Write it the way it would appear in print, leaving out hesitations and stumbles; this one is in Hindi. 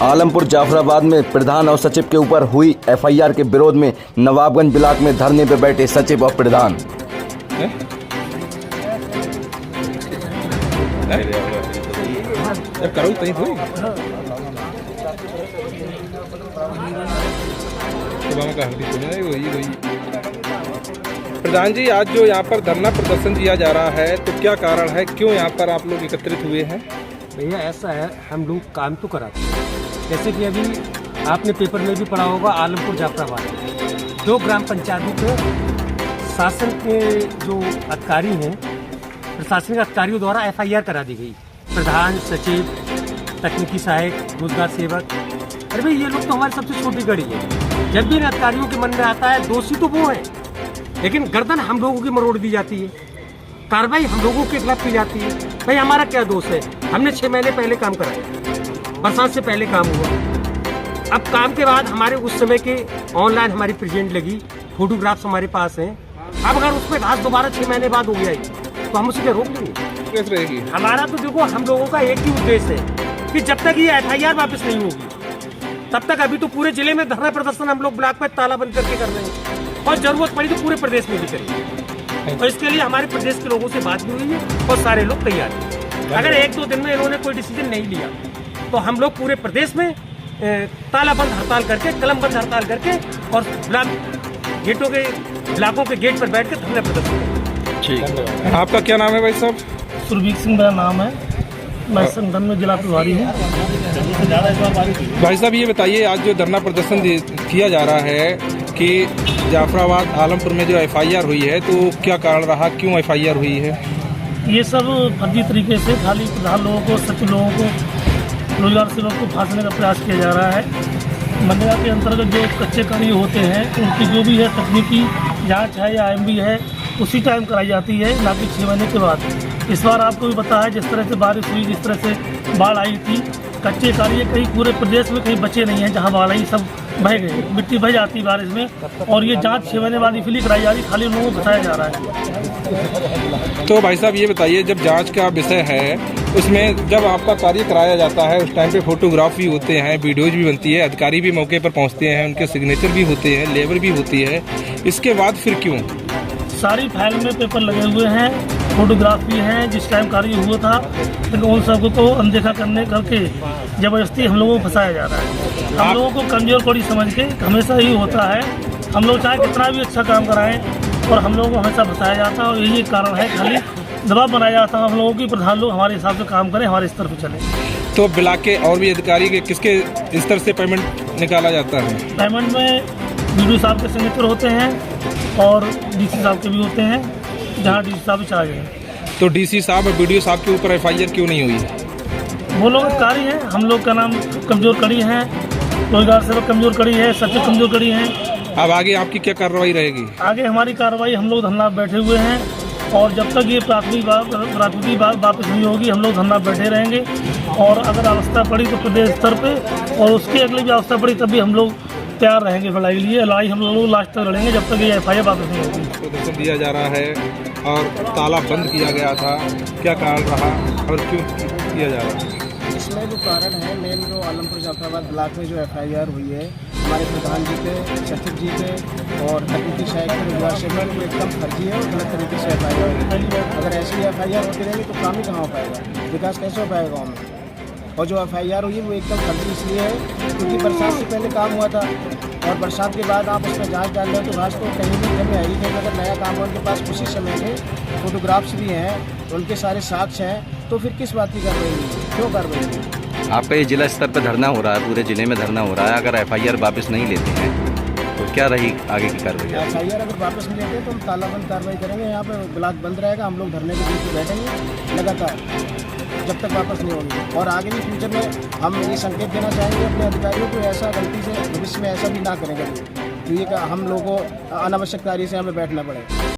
आलमपुर जाफराबाद में प्रधान और सचिव के ऊपर हुई एफआईआर के विरोध में नवाबगंज ब्लॉक में धरने पर बैठे सचिव और प्रधान। प्रधान जी, आज जो यहाँ पर धरना प्रदर्शन दिया जा रहा है तो क्या कारण है, क्यों यहाँ पर आप लोग एकत्रित हुए हैं? भैया ऐसा है, हम लोग काम तो कराते हैं। जैसे कि अभी आपने पेपर में भी पढ़ा होगा, आलमपुर जाफराबाद 2 ग्राम पंचायतों के शासन के जो अधिकारी हैं, प्रशासनिक अधिकारियों द्वारा एफआईआर करा दी गई। प्रधान, सचिव, तकनीकी सहायक, रोजगार सेवक। अरे भाई, ये लोग तो हमारी सबसे छोटी कड़ी है। जब भी इन अधिकारियों के मन में आता है दोषी तो वो है, लेकिन गर्दन हम लोगों की मरोड़ दी जाती है, कार्रवाई हम लोगों के खिलाफ की जाती है। भाई हमारा क्या दोष है? हमने 6 महीने पहले काम कराया, बरसात से पहले काम हुआ। अब काम के बाद हमारे उस समय के ऑनलाइन हमारी प्रेजेंट लगी, फोटोग्राफ्स हमारे पास हैं। अब अगर उसमें घास दोबारा 6 महीने बाद हो गया है तो हम उसे रोक लेंगे? कैसे रहेगी? हमारा तो देखो, हम लोगों का एक ही उद्देश्य है कि जब तक ये एफआईआर वापस नहीं होगी तब तक अभी तो पूरे जिले में धरना प्रदर्शन हम लोग ब्लॉक पे ताला बंद करके कर रहे हैं, और जरूरत पड़ी तो पूरे प्रदेश में भी करेंगे। और इसके लिए हमारे प्रदेश के लोगों से बात भी हुई है और सारे लोग तैयार हैं। अगर 1-2 दिन में इन्होंने कोई डिसीजन नहीं लिया तो हम लोग पूरे प्रदेश में तालाबंद हड़ताल करके, कलमबंद हड़ताल करके और ब्लॉकों के गेट पर बैठ कर धरना प्रदर्शन करेंगे। ठीक। आपका क्या नाम है भाई साहब? सुरभीर सिंह मेरा नाम है, मैं संगठन में जिला प्रभारी हूँ। भाई साहब, ये बताइए, आज जो धरना प्रदर्शन किया जा रहा है कि जाफराबाद आलमपुर में जो एफआईआर हुई है, तो क्या कारण रहा, क्यों एफआईआर हुई है? ये सब फर्जी तरीके से खाली प्रधान लोगों को, सचिव लोगों को, रोजगार सेवक को फांसने का प्रयास किया जा रहा है। मनरेगा के अंतर्गत जो कच्चे कार्य होते हैं उनकी जो भी है तकनीकी जाँच है या IMB है, उसी टाइम कराई जाती है, ना कि 6 महीने के बाद। इस बार आपको भी पता है, जिस तरह से बारिश हुई, जिस तरह से बाढ़ आई थी, कच्चे कार्य कहीं पूरे प्रदेश में कहीं बचे नहीं हैं। जहां बाढ़ आई सब बह गए, मिट्टी बह जाती है बारिश में, और ये जांच 6 महीने बाद इसलिए कराई जा रही, खाली लोगों को बताया जा रहा है। तो भाई साहब, ये बताइए, जब जांच का विषय है, उसमें जब आपका कार्य कराया जाता है उस टाइम पे फोटोग्राफ भी होते हैं, वीडियोज भी बनती है, अधिकारी भी मौके पर पहुँचते हैं, उनके सिग्नेचर भी होते हैं, लेबर भी होती है, इसके बाद फिर क्यों? सारी फाइल में पेपर लगे हुए हैं, फोटोग्राफ भी हैं, जिस टाइम कार्य हुआ था, लेकिन उन सबको को अनदेखा करके जबरदस्ती हम लोगों को फंसाया जा रहा है। हम लोगों को कमजोर पड़ी समझ के हमेशा ही होता है। हम लोग चाहे कितना भी अच्छा काम कराएं और हम लोगों को हमेशा फंसाया जाता है, और यही कारण है, खाली दबाव बनाया जाता है हम लोगों की, प्रधान लोग हमारे हिसाब से काम करें, हमारे स्तर पर चले। तो ब्लॉक के और भी अधिकारी के किसके स्तर से पेमेंट निकाला जाता है? पेमेंट में BDO साहब के सिग्नेचर होते हैं और DC साहब के भी होते हैं, जहाँ DC साहब भी चला गए। तो DC साहब और BDO साहब के ऊपर एफआईआर क्यों नहीं हुई? वो लोग अधिकारी हैं, हम लोग का नाम कमजोर कड़ी है, रोजगार सेवक कमजोर कड़ी है, सचिव कमजोर कड़ी है। अब आगे आपकी क्या कार्रवाई रहेगी? आगे हमारी कार्रवाई, हम लोग धरना बैठे हुए हैं, और जब तक ये प्राथमिक बात वापस नहीं होगी हम लोग धरना बैठे रहेंगे। और अगर अवस्था पड़ी तो प्रदेश स्तर पे, और उसके अगली भी अवस्था पड़ी तब भी हम लोग तैयार रहेंगे लड़ाई के लिए। लड़ाई हम लोग लास्ट तक लड़ेंगे जब तक ये एफआईआर वापस नहीं होगी। प्रदर्शन दिया जा रहा है और ताला बंद किया गया था, क्या कारण रहा और क्यों किया जा रहा है? इसमें जो कारण है, मेन जो आलमपुर जाफराबाद ब्लॉक में जो एफआईआर हुई है, हमारे प्रधान जी पे, सचिव जी पे और तकनीकी सहायक पे, रोजगार सेवक पे एकदम फर्जी है और गलत तरीके से एफआईआर। अगर ऐसी एफआईआर होती रहेगी तो काम ही कहाँ हो पाएगा, विकास कैसे हो पाएगा गाँव में? और जो एफआईआर हुई वो एकदम फर्जी इसलिए है क्योंकि बरसात से पहले काम हुआ था, और बरसात के बाद आप उसमें जांच डाल रहे हो तो घास तो कहीं भी जमे आई नहीं। अगर नया काम है, उनके पास उसी समय में फोटोग्राफ्स भी हैं, उनके सारे साक्ष्य हैं, तो फिर किस बात की कार्रवाई नहीं, क्यों कार्रवाई नहीं? आपका ये जिला स्तर पर धरना हो रहा है, पूरे जिले में धरना हो रहा है। अगर एफआईआर वापस नहीं लेते हैं तो क्या रही आगे की कार्रवाई? एफआईआर अगर वापस नहीं लेते तो हम तालाबंद कार्रवाई करेंगे, यहाँ पे ब्लॉक बंद रहेगा, हम लोग धरने के बीच में बैठेंगे लगातार जब तक वापस नहीं होंगे। और आगे भी फ्यूचर में हम ये संकेत देना चाहेंगे अपने अधिकारियों को, ऐसा गलती से भविष्य में ऐसा भी ना करेंगे, तो ये हम लोगों को अनावश्यक कार्य से हमें बैठना पड़े।